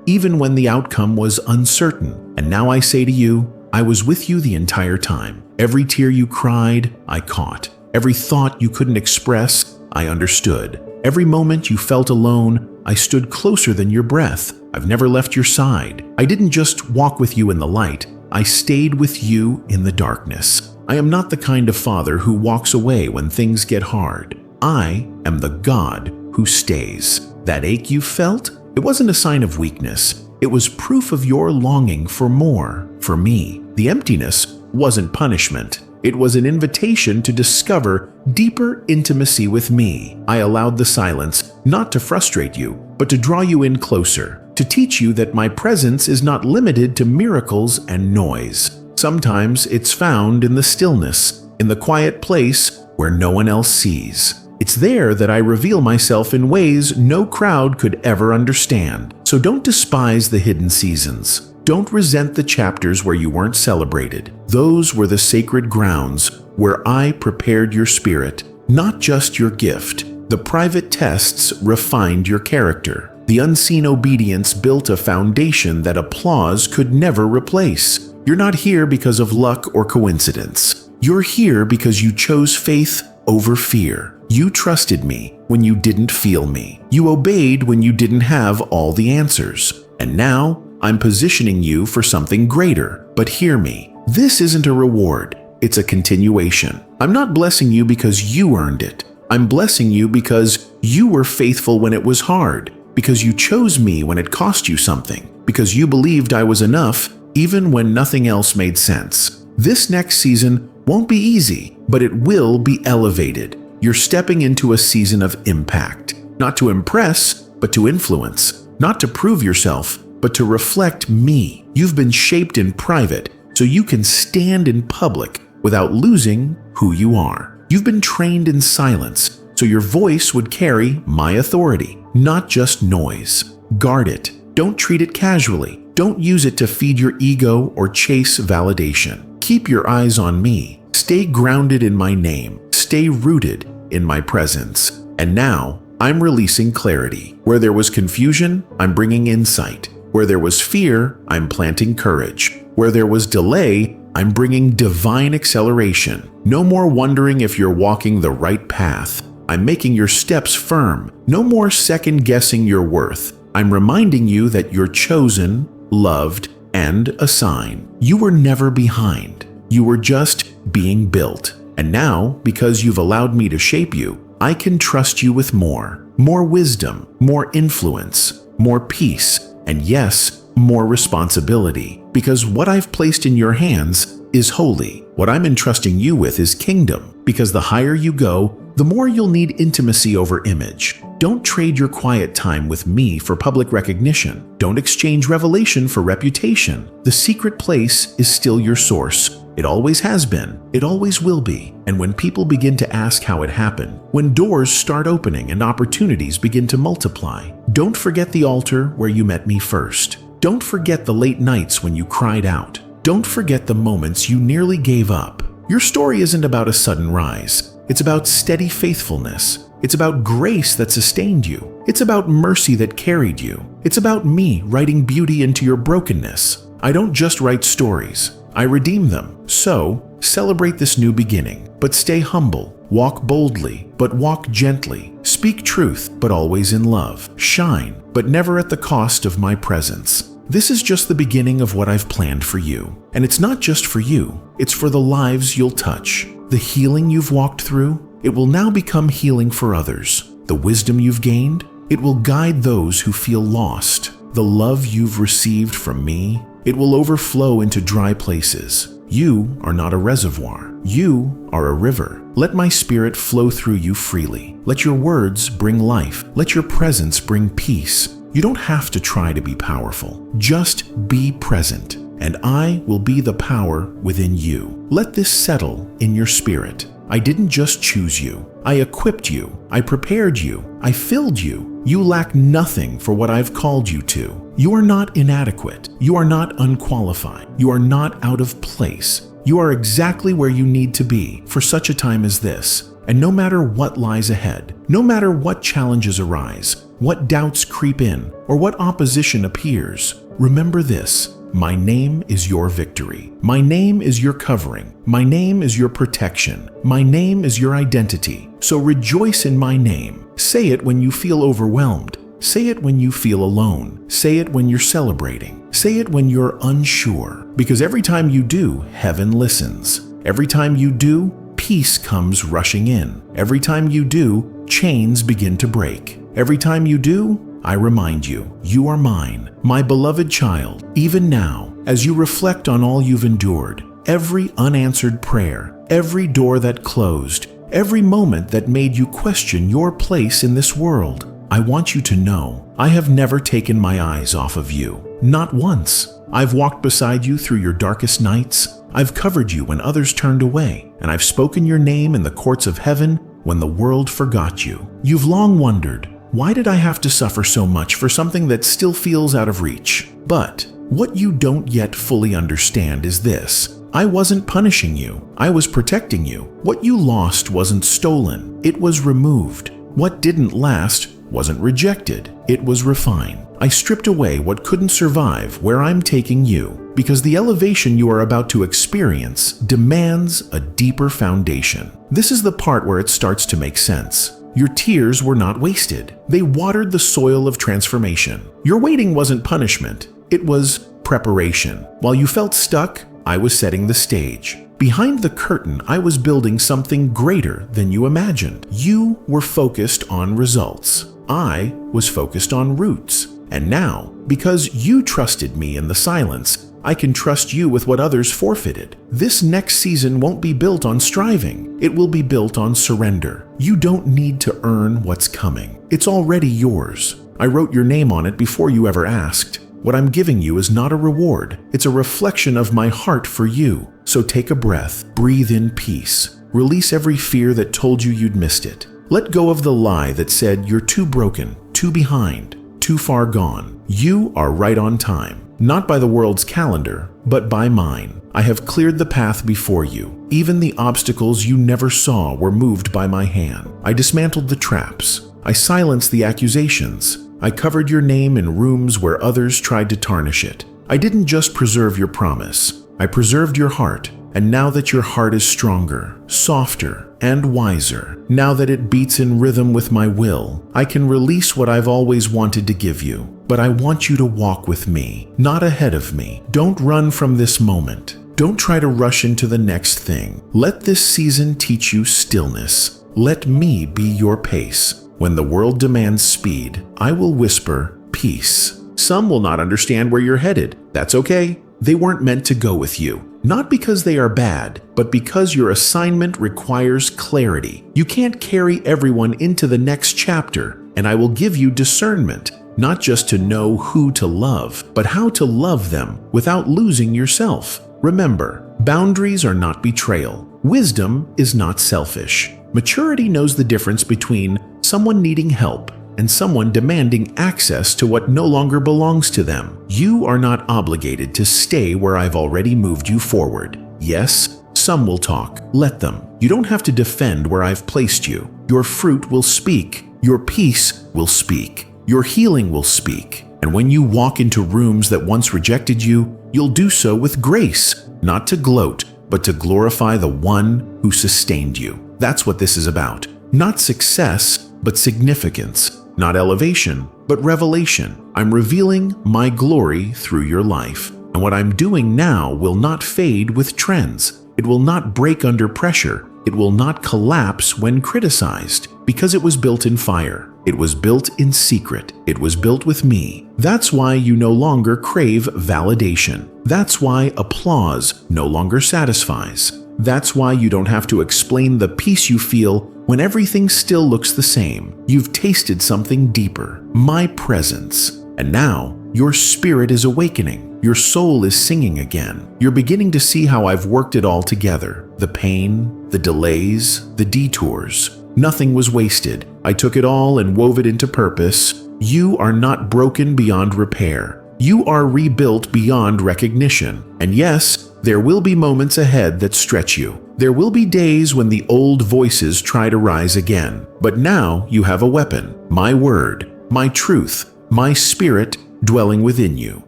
even when the outcome was uncertain. And now I say to you, I was with you the entire time. Every tear you cried, I caught. Every thought you couldn't express, I understood. Every moment you felt alone, I stood closer than your breath. I've never left your side. I didn't just walk with you in the light. I stayed with you in the darkness. I am not the kind of father who walks away when things get hard. I am the God who stays. That ache you felt, it wasn't a sign of weakness. It was proof of your longing for more, for me. The emptiness wasn't punishment. It was an invitation to discover deeper intimacy with me. I allowed the silence not to frustrate you, but to draw you in closer, to teach you that my presence is not limited to miracles and noise. Sometimes it's found in the stillness, in the quiet place where no one else sees. It's there that I reveal myself in ways no crowd could ever understand. So don't despise the hidden seasons. Don't resent the chapters where you weren't celebrated. Those were the sacred grounds where I prepared your spirit, not just your gift. The private tests refined your character. The unseen obedience built a foundation that applause could never replace. You're not here because of luck or coincidence. You're here because you chose faith over fear. You trusted me when you didn't feel me. You obeyed when you didn't have all the answers. And now, I'm positioning you for something greater. But hear me, this isn't a reward, it's a continuation. I'm not blessing you because you earned it. I'm blessing you because you were faithful when it was hard, because you chose me when it cost you something, because you believed I was enough even when nothing else made sense. This next season won't be easy, but it will be elevated. You're stepping into a season of impact, not to impress, but to influence, not to prove yourself, but to reflect me. You've been shaped in private so you can stand in public without losing who you are. You've been trained in silence so your voice would carry my authority, not just noise. Guard it. Don't treat it casually. Don't use it to feed your ego or chase validation. Keep your eyes on me. Stay grounded in my name. Stay rooted in my presence. And now, I'm releasing clarity. Where there was confusion, I'm bringing insight. Where there was fear, I'm planting courage. Where there was delay, I'm bringing divine acceleration. No more wondering if you're walking the right path. I'm making your steps firm. No more second-guessing your worth. I'm reminding you that you're chosen, loved, and assigned. You were never behind. You were just being built. And now, because you've allowed me to shape you, I can trust you with more. More wisdom, more influence, more peace, and yes, more responsibility. Because what I've placed in your hands is holy. What I'm entrusting you with is kingdom. Because the higher you go, the more you'll need intimacy over image. Don't trade your quiet time with me for public recognition. Don't exchange revelation for reputation. The secret place is still your source. It always has been. It always will be. And when people begin to ask how it happened, when doors start opening and opportunities begin to multiply, don't forget the altar where you met me first. Don't forget the late nights when you cried out. Don't forget the moments you nearly gave up. Your story isn't about a sudden rise. It's about steady faithfulness. It's about grace that sustained you. It's about mercy that carried you. It's about me writing beauty into your brokenness. I don't just write stories. I redeem them. So, celebrate this new beginning, but stay humble. Walk boldly, but walk gently. Speak truth, but always in love. Shine, but never at the cost of my presence. This is just the beginning of what I've planned for you. And it's not just for you. It's for the lives you'll touch. The healing you've walked through, it will now become healing for others. The wisdom you've gained, it will guide those who feel lost. The love you've received from me, it will overflow into dry places. You are not a reservoir. You are a river. Let my spirit flow through you freely. Let your words bring life. Let your presence bring peace. You don't have to try to be powerful. Just be present, and I will be the power within you. Let this settle in your spirit. I didn't just choose you. I equipped you. I prepared you. I filled you. You lack nothing for what I've called you to. You are not inadequate. You are not unqualified. You are not out of place. You are exactly where you need to be for such a time as this. And no matter what lies ahead, no matter what challenges arise, what doubts creep in, or what opposition appears, remember this. My name is your victory. My name is your covering. My name is your protection. My name is your identity. So rejoice in my name. Say it when you feel overwhelmed. Say it when you feel alone. Say it when you're celebrating. Say it when you're unsure. Because every time you do, heaven listens. Every time you do, peace comes rushing in. Every time you do, chains begin to break. Every time you do, I remind you, you are mine, my beloved child. Even now, as you reflect on all you've endured, every unanswered prayer, every door that closed, every moment that made you question your place in this world, I want you to know, I have never taken my eyes off of you. Not once. I've walked beside you through your darkest nights. I've covered you when others turned away, and I've spoken your name in the courts of heaven when the world forgot you. You've long wondered, why did I have to suffer so much for something that still feels out of reach? But what you don't yet fully understand is this. I wasn't punishing you. I was protecting you. What you lost wasn't stolen. It was removed. What didn't last wasn't rejected. It was refined. I stripped away what couldn't survive where I'm taking you, because the elevation you are about to experience demands a deeper foundation. This is the part where it starts to make sense. Your tears were not wasted. They watered the soil of transformation. Your waiting wasn't punishment. It was preparation. While you felt stuck, I was setting the stage. Behind the curtain, I was building something greater than you imagined. You were focused on results. I was focused on roots. And now, because you trusted me in the silence, I can trust you with what others forfeited. This next season won't be built on striving. It will be built on surrender. You don't need to earn what's coming. It's already yours. I wrote your name on it before you ever asked. What I'm giving you is not a reward. It's a reflection of my heart for you. So take a breath. Breathe in peace. Release every fear that told you you'd missed it. Let go of the lie that said you're too broken, too behind, too far gone. You are right on time, not by the world's calendar, but by mine. I have cleared the path before you. Even the obstacles you never saw were moved by my hand. I dismantled the traps. I silenced the accusations. I covered your name in rooms where others tried to tarnish it. I didn't just preserve your promise. I preserved your heart. And now that your heart is stronger, softer, and wiser, now that it beats in rhythm with my will, I can release what I've always wanted to give you. But I want you to walk with me, not ahead of me. Don't run from this moment. Don't try to rush into the next thing. Let this season teach you stillness. Let me be your pace. When the world demands speed, I will whisper peace. Some will not understand where you're headed. That's okay. They weren't meant to go with you. Not because they are bad, but because your assignment requires clarity. You can't carry everyone into the next chapter, and I will give you discernment, not just to know who to love, but how to love them without losing yourself. Remember, boundaries are not betrayal. Wisdom is not selfish. Maturity knows the difference between someone needing help and someone demanding access to what no longer belongs to them. You are not obligated to stay where I've already moved you forward. Yes, some will talk. Let them. You don't have to defend where I've placed you. Your fruit will speak. Your peace will speak. Your healing will speak. And when you walk into rooms that once rejected you, you'll do so with grace, not to gloat, but to glorify the one who sustained you. That's what this is about. Not success, but significance. Not elevation, but revelation. I'm revealing my glory through your life. And what I'm doing now will not fade with trends. It will not break under pressure. It will not collapse when criticized, because it was built in fire. It was built in secret. It was built with me. That's why you no longer crave validation. That's why applause no longer satisfies. That's why you don't have to explain the peace you feel when everything still looks the same. You've tasted something deeper, my presence. And now, your spirit is awakening. Your soul is singing again. You're beginning to see how I've worked it all together. The pain, the delays, the detours. Nothing was wasted. I took it all and wove it into purpose. You are not broken beyond repair. You are rebuilt beyond recognition. And yes, there will be moments ahead that stretch you. There will be days when the old voices try to rise again. But now you have a weapon, my word, my truth, my spirit dwelling within you.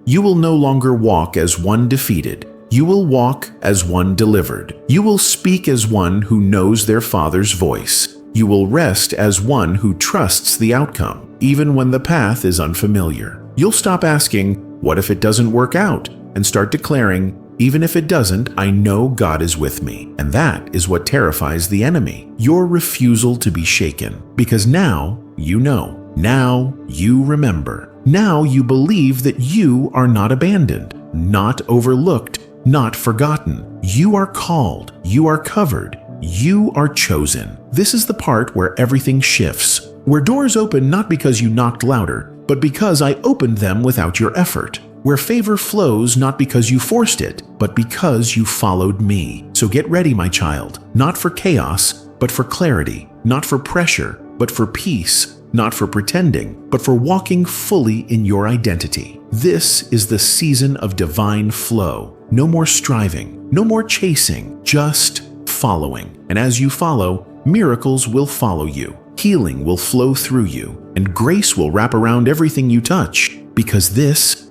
You will no longer walk as one defeated. You will walk as one delivered. You will speak as one who knows their Father's voice. You will rest as one who trusts the outcome, even when the path is unfamiliar. You'll stop asking, what if it doesn't work out? And start declaring, even if it doesn't, I know God is with me. And that is what terrifies the enemy. Your refusal to be shaken. Because now you know. Now you remember. Now you believe that you are not abandoned, not overlooked, not forgotten. You are called. You are covered. You are chosen. This is the part where everything shifts. Where doors open not because you knocked louder, but because I opened them without your effort. Where favor flows not because you forced it, but because you followed me. So get ready, my child, not for chaos, but for clarity, not for pressure, but for peace, not for pretending, but for walking fully in your identity. This is the season of divine flow. No more striving, no more chasing, just following. And as you follow, miracles will follow you. Healing will flow through you, and grace will wrap around everything you touch, because this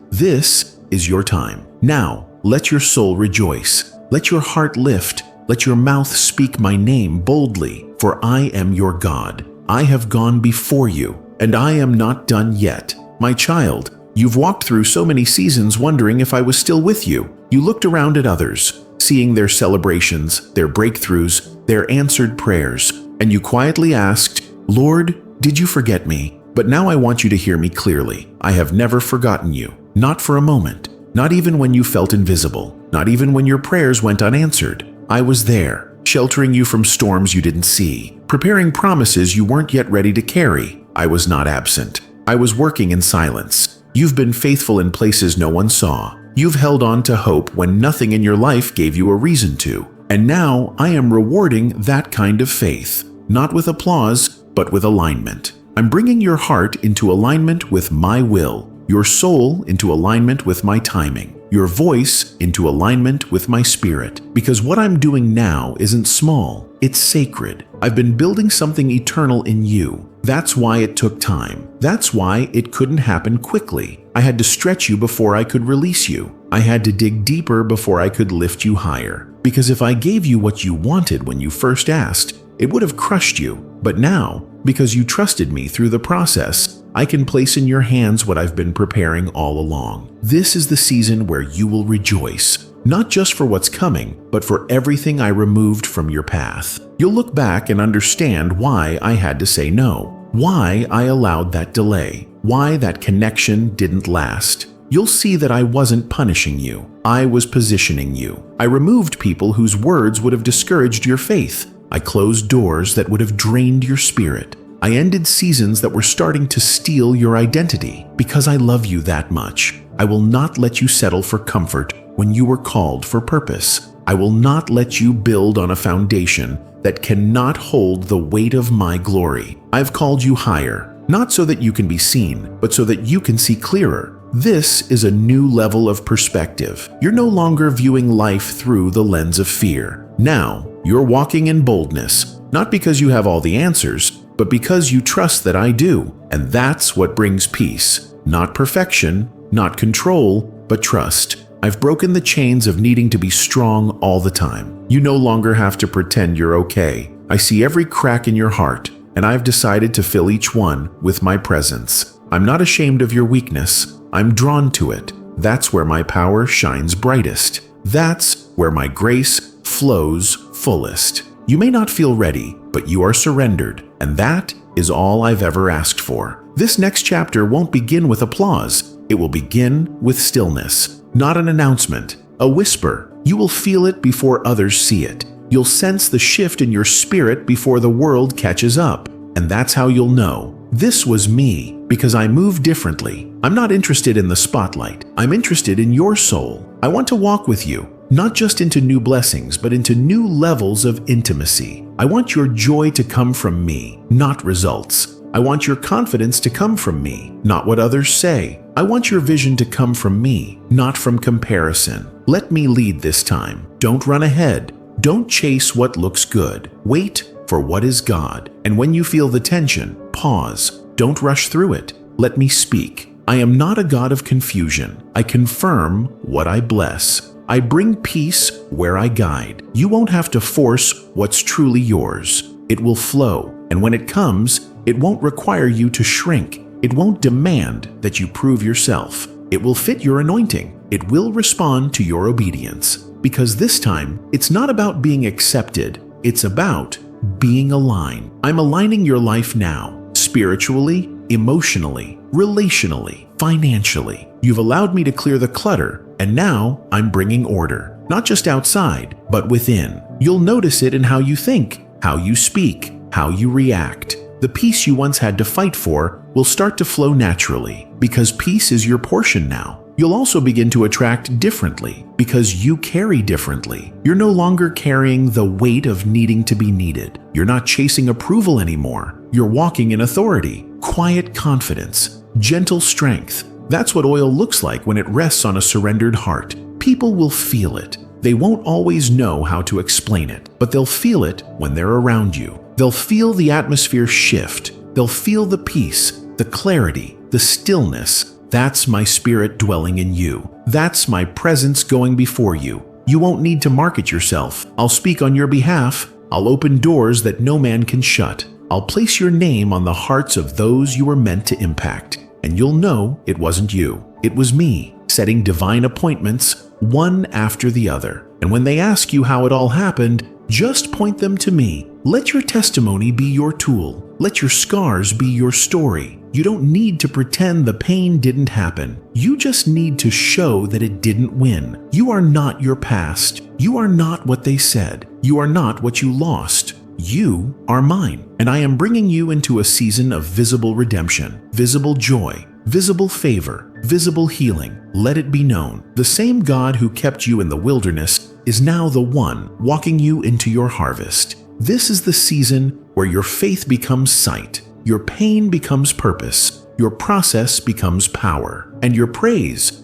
is your time. Now, let your soul rejoice. Let your heart lift. Let your mouth speak my name boldly, for I am your God. I have gone before you, and I am not done yet. My child, you've walked through so many seasons wondering if I was still with you. You looked around at others, seeing their celebrations, their breakthroughs, their answered prayers, and you quietly asked, Lord, did you forget me? But now I want you to hear me clearly. I have never forgotten you. Not for a moment. Not even when you felt invisible. Not even when your prayers went unanswered. I was there, sheltering you from storms you didn't see, preparing promises you weren't yet ready to carry. I was not absent. I was working in silence. You've been faithful in places no one saw. You've held on to hope when nothing in your life gave you a reason to. And now I am rewarding that kind of faith. Not with applause, but with alignment. I'm bringing your heart into alignment with my will, your soul into alignment with my timing, your voice into alignment with my spirit. Because what I'm doing now isn't small, it's sacred. I've been building something eternal in you. That's why it took time. That's why it couldn't happen quickly. I had to stretch you before I could release you. I had to dig deeper before I could lift you higher. Because if I gave you what you wanted when you first asked, it would have crushed you. But now, because you trusted me through the process, I can place in your hands what I've been preparing all along. This is the season where you will rejoice, not just for what's coming, but for everything I removed from your path. You'll look back and understand why I had to say no, why I allowed that delay, why that connection didn't last. You'll see that I wasn't punishing you. I was positioning you. I removed people whose words would have discouraged your faith. I closed doors that would have drained your spirit. I ended seasons that were starting to steal your identity. Because I love you that much, I will not let you settle for comfort when you were called for purpose. I will not let you build on a foundation that cannot hold the weight of my glory. I've called you higher, not so that you can be seen, but so that you can see clearer. This is a new level of perspective. You're no longer viewing life through the lens of fear. Now, you're walking in boldness, not because you have all the answers, but because you trust that I do. And that's what brings peace. Not perfection, not control, but trust. I've broken the chains of needing to be strong all the time. You no longer have to pretend you're okay. I see every crack in your heart, and I've decided to fill each one with my presence. I'm not ashamed of your weakness. I'm drawn to it. That's where my power shines brightest. That's where my grace flows fullest. You may not feel ready, but you are surrendered, and that is all I've ever asked for. This next chapter won't begin with applause. It will begin with stillness, not an announcement, a whisper. You will feel it before others see it. You'll sense the shift in your spirit before the world catches up, and that's how you'll know. This was me, because I move differently. I'm not interested in the spotlight. I'm interested in your soul. I want to walk with you, not just into new blessings, but into new levels of intimacy. I want your joy to come from me, not results. I want your confidence to come from me, not what others say. I want your vision to come from me, not from comparison. Let me lead this time. Don't run ahead. Don't chase what looks good. Wait for what is God. And when you feel the tension, pause. Don't rush through it. Let me speak. I am not a God of confusion. I confirm what I bless. I bring peace where I guide. You won't have to force what's truly yours. It will flow, and when it comes, it won't require you to shrink. It won't demand that you prove yourself. It will fit your anointing. It will respond to your obedience. Because this time, it's not about being accepted. It's about being aligned. I'm aligning your life now, spiritually, emotionally, relationally, financially. You've allowed me to clear the clutter, and now I'm bringing order, not just outside, but within. You'll notice it in how you think, how you speak, how you react. The peace you once had to fight for will start to flow naturally, because peace is your portion now. You'll also begin to attract differently, because you carry differently. You're no longer carrying the weight of needing to be needed. You're not chasing approval anymore. You're walking in authority, quiet confidence, gentle strength. That's what oil looks like when it rests on a surrendered heart. People will feel it. They won't always know how to explain it, but they'll feel it when they're around you. They'll feel the atmosphere shift. They'll feel the peace, the clarity, the stillness. That's my spirit dwelling in you. That's my presence going before you. You won't need to market yourself. I'll speak on your behalf. I'll open doors that no man can shut. I'll place your name on the hearts of those you were meant to impact. And you'll know it wasn't you. It was me, setting divine appointments, one after the other. And when they ask you how it all happened, just point them to me. Let your testimony be your tool. Let your scars be your story. You don't need to pretend the pain didn't happen. You just need to show that it didn't win. You are not your past. You are not what they said. You are not what you lost. You are mine, and I am bringing you into a season of visible redemption, visible joy, visible favor, visible healing. Let it be known. The same God who kept you in the wilderness is now the one walking you into your harvest. This is the season where your faith becomes sight, your pain becomes purpose, your process becomes power, and your praise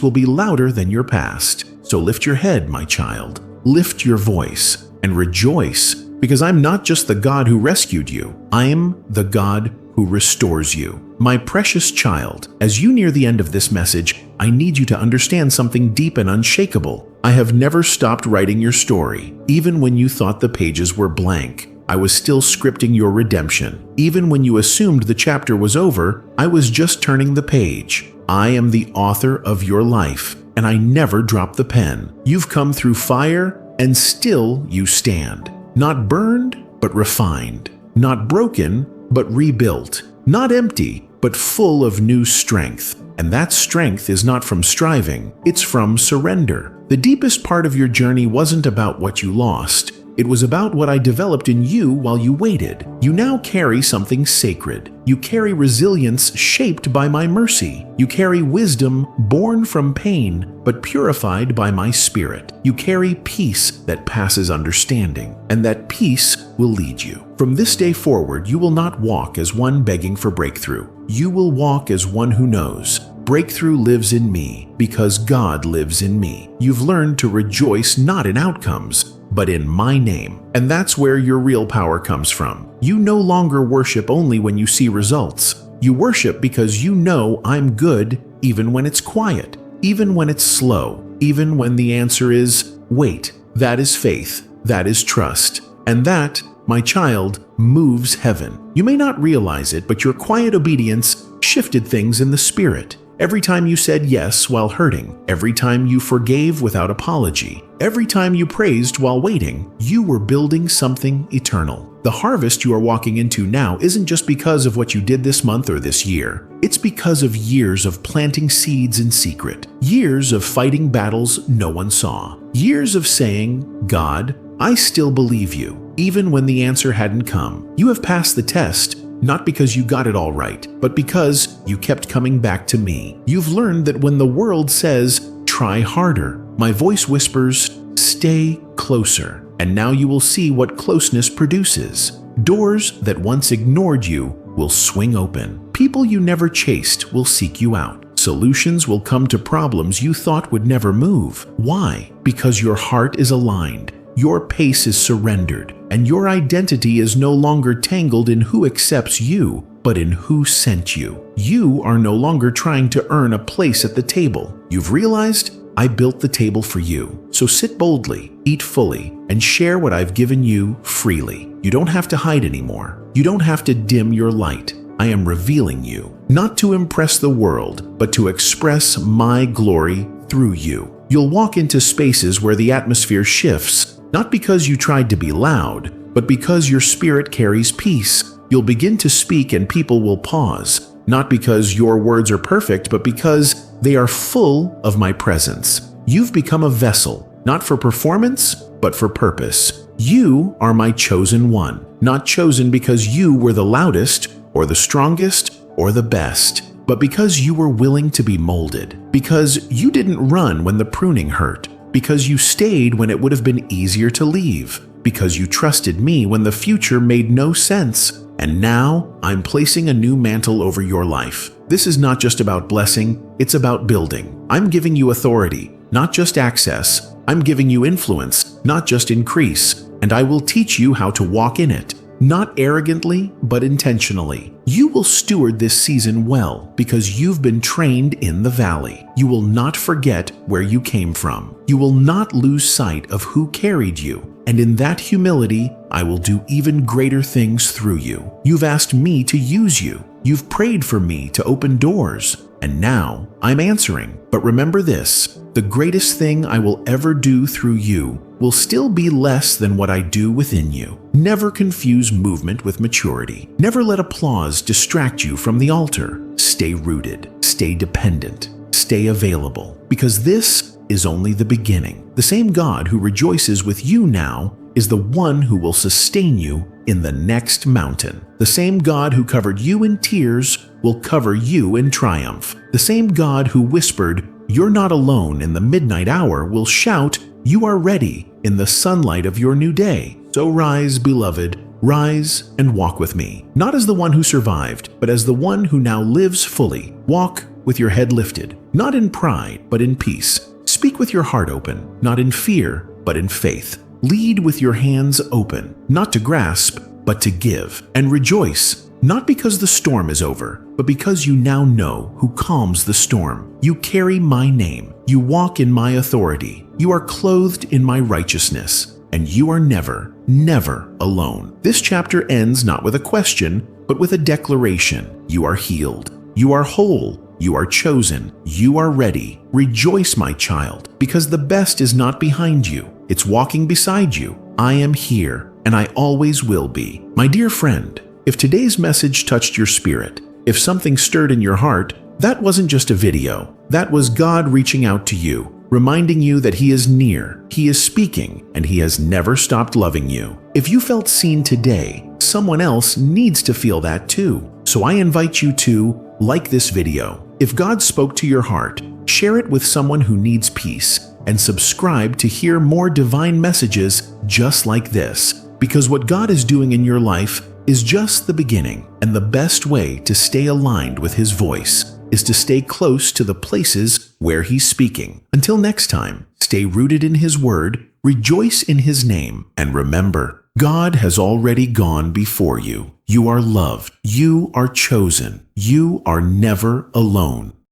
will be louder than your past. So lift your head, my child, lift your voice, and rejoice, because I'm not just the God who rescued you, I'm the God who restores you. My precious child, as you near the end of this message, I need you to understand something deep and unshakable. I have never stopped writing your story. Even when you thought the pages were blank, I was still scripting your redemption. Even when you assumed the chapter was over, I was just turning the page. I am the author of your life, and I never drop the pen. You've come through fire, and still you stand. Not burned, but refined. Not broken, but rebuilt. Not empty, but full of new strength. And that strength is not from striving, it's from surrender. The deepest part of your journey wasn't about what you lost. It was about what I developed in you while you waited. You now carry something sacred. You carry resilience shaped by my mercy. You carry wisdom born from pain, but purified by my spirit. You carry peace that passes understanding, and that peace will lead you. From this day forward, you will not walk as one begging for breakthrough. You will walk as one who knows. Breakthrough lives in me because God lives in me. You've learned to rejoice not in outcomes, but in my name. And that's where your real power comes from. You no longer worship only when you see results. You worship because you know I'm good even when it's quiet, even when it's slow, even when the answer is wait. That is faith. That is trust. And that, my child, moves heaven. You may not realize it, but your quiet obedience shifted things in the spirit. Every time you said yes while hurting, every time you forgave without apology, every time you praised while waiting, you were building something eternal. The harvest you are walking into now isn't just because of what you did this month or this year. It's because of years of planting seeds in secret, years of fighting battles no one saw, years of saying, God, I still believe you, even when the answer hadn't come. You have passed the test, not because you got it all right, but because you kept coming back to me. You've learned that when the world says, try harder, my voice whispers, stay closer. And now you will see what closeness produces. Doors that once ignored you will swing open. People you never chased will seek you out. Solutions will come to problems you thought would never move. Why? Because your heart is aligned. Your pace is surrendered, and your identity is no longer tangled in who accepts you, but in who sent you. You are no longer trying to earn a place at the table. You've realized, I built the table for you. So sit boldly, eat fully, and share what I've given you freely. You don't have to hide anymore. You don't have to dim your light. I am revealing you, not to impress the world, but to express my glory through you. You'll walk into spaces where the atmosphere shifts, not because you tried to be loud, but because your spirit carries peace. You'll begin to speak and people will pause, not because your words are perfect, but because they are full of my presence. You've become a vessel, not for performance, but for purpose. You are my chosen one, not chosen because you were the loudest, or the strongest, or the best, but because you were willing to be molded, because you didn't run when the pruning hurt, because you stayed when it would have been easier to leave, because you trusted me when the future made no sense. And now I'm placing a new mantle over your life. This is not just about blessing, it's about building. I'm giving you authority, not just access. I'm giving you influence, not just increase. And I will teach you how to walk in it. Not arrogantly, but intentionally. You will steward this season well because you've been trained in the valley. You will not forget where you came from. You will not lose sight of who carried you. And in that humility, I will do even greater things through you. You've asked me to use you. You've prayed for me to open doors. And now I'm answering. But remember this, the greatest thing I will ever do through you will still be less than what I do within you. Never confuse movement with maturity. Never let applause distract you from the altar. Stay rooted, stay dependent, stay available, because this is only the beginning. The same God who rejoices with you now is the one who will sustain you in the next mountain. The same God who covered you in tears will cover you in triumph. The same God who whispered, "You're not alone" in the midnight hour will shout, "You are ready" in the sunlight of your new day. So rise, beloved, Rise and walk with me, not as the one who survived, but as the one who now lives fully. Walk with your head lifted, not in pride, but in peace. Speak with your heart open, not in fear, but in faith. Lead with your hands open, not to grasp, but to give. And rejoice, not because the storm is over, but because you now know who calms the storm. You carry my name. You walk in my authority. You are clothed in my righteousness. And you are never, never alone. This chapter ends not with a question, but with a declaration. You are healed. You are whole. You are chosen. You are ready. Rejoice, my child, because the best is not behind you. It's walking beside you. I am here, and I always will be. My dear friend, if today's message touched your spirit, if something stirred in your heart, that wasn't just a video. That was God reaching out to you, reminding you that He is near, He is speaking, and He has never stopped loving you. If you felt seen today, someone else needs to feel that too. So I invite you to like this video. If God spoke to your heart, share it with someone who needs peace, and subscribe to hear more divine messages just like this. Because what God is doing in your life is just the beginning, and the best way to stay aligned with His voice is to stay close to the places where He's speaking. Until next time, stay rooted in His Word, rejoice in His name, and remember, God has already gone before you. You are loved. You are chosen. You are never alone.